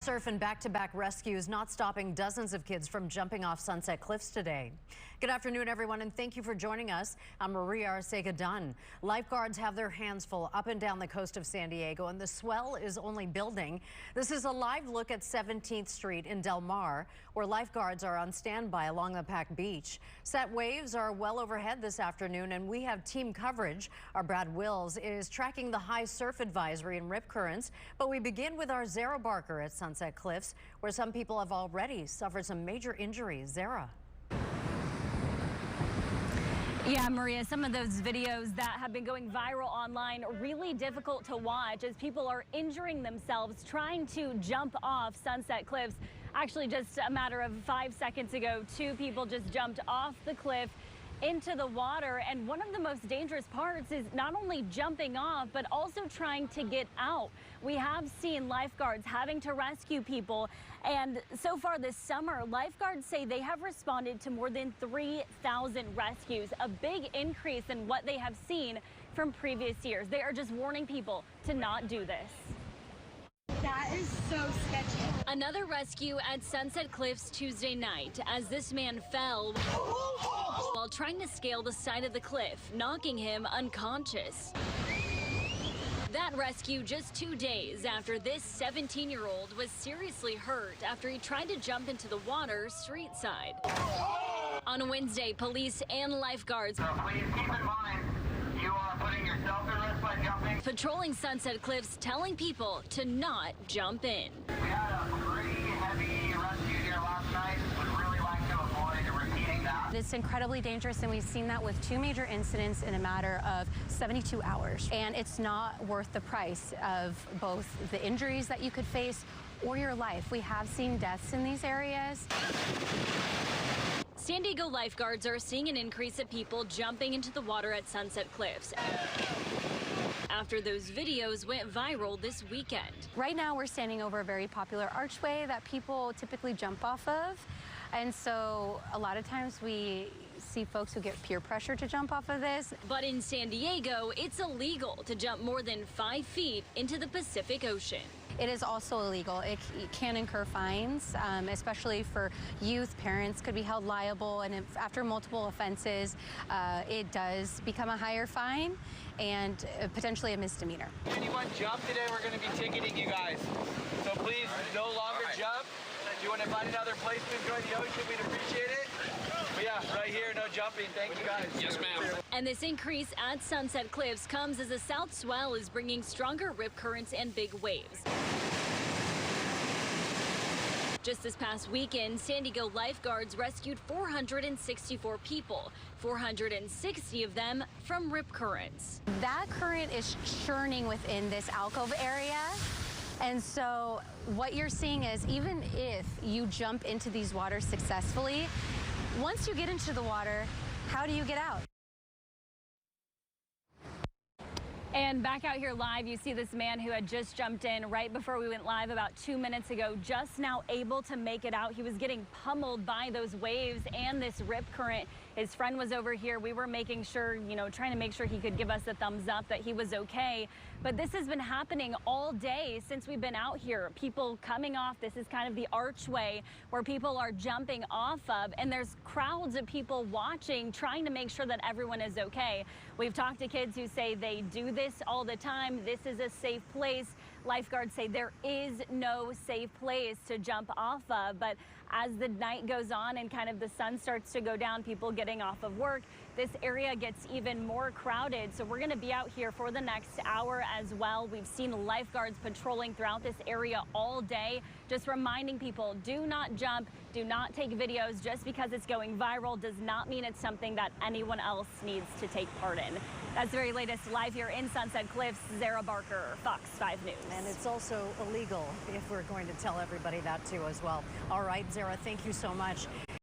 surf and back-to-back rescues not stopping dozens of kids from jumping off Sunset Cliffs today. Good afternoon, everyone, and thank you for joining us. I'm Maria Arcega-Dunn. Lifeguards have their hands full up and down the coast of San Diego, and the swell is only building. This is a live look at 17th Street in Del Mar, where lifeguards are on standby along the Pac Beach. Set waves are well overhead this afternoon, and we have team coverage. Our Brad Wills is tracking the high surf advisory and rip currents, but we begin with our Zara Barker at Sunset Cliffs, where some people have already suffered some major injuries. Zara. Yeah, Maria, some of those videos that have been going viral online really difficult to watch as people are injuring themselves trying to jump off Sunset Cliffs. Actually, just a matter of 5 seconds ago, 2 people just jumped off the cliff into the water, and one of the most dangerous parts is not only jumping off but also trying to get out. We have seen lifeguards having to rescue people, and so far this summer lifeguards say they have responded to more than 3,000 rescues, a big increase in what they have seen from previous years. They are just warning people to not do this. That is so sketchy. Another rescue at Sunset Cliffs Tuesday night as this man fell while trying to scale the side of the cliff, knocking him unconscious. That rescue just 2 days after this 17-year-old was seriously hurt after he tried to jump into the water street side. On Wednesday, police and lifeguards Please keep in mind, you are putting yourself at risk by jumping. Patrolling Sunset Cliffs, telling people to not jump in. We had a pretty heavy rescue here last night. Would really like to avoid repeating that. It's incredibly dangerous, and we've seen that with 2 major incidents in a matter of 72 hours. And it's not worth the price of both the injuries that you could face or your life. We have seen deaths in these areas. San Diego lifeguards are seeing an increase of people jumping into the water at Sunset Cliffs after those videos went viral this weekend. Right now, we're standing over a very popular archway that people typically jump off of. And so a lot of times we see folks who get peer pressure to jump off of this. But in San Diego, it's illegal to jump more than 5 feet into the Pacific Ocean. It is also illegal. It can incur fines, especially for youth. Parents could be held liable, and if, after multiple offenses, it does become a higher fine and potentially a misdemeanor. Anyone jump today, we're going to be ticketing you guys. So please, no longer jump. If you want to find another place to enjoy the ocean, we'd appreciate it. But yeah, right here, no jumping. Thank you guys. Yes, ma'am. And this increase at Sunset Cliffs comes as the south swell is bringing stronger rip currents and big waves. Just this past weekend, San Diego lifeguards rescued 464 people, 460 of them from rip currents. That current is churning within this alcove area. And so what you're seeing is even if you jump into these waters successfully, once you get into the water, how do you get out? And back out here live, you see this man who had just jumped in right before we went live about 2 minutes ago, just now able to make it out. He was getting pummeled by those waves and this rip current. His friend was over here. We were making sure, trying to make sure he could give us a thumbs up that he was okay. But this has been happening all day since we've been out here. People coming off. This is kind of the archway where people are jumping off of, and there's crowds of people watching, trying to make sure that everyone is okay. We've talked to kids who say they do this all the time. This is a safe place. Lifeguards say there is no safe place to jump off of, but as the night goes on and kind of the sun starts to go down, people getting off of work, this area gets even more crowded. So we're going to be out here for the next hour as well. We've seen lifeguards patrolling throughout this area all day, just reminding people, do not jump, do not take videos. Just because it's going viral does not mean it's something that anyone else needs to take part in. That's the very latest live here in Sunset Cliffs. Zara Barker, Fox 5 News. And it's also illegal if we're going to tell everybody that too as well. All right, Zara, thank you so much.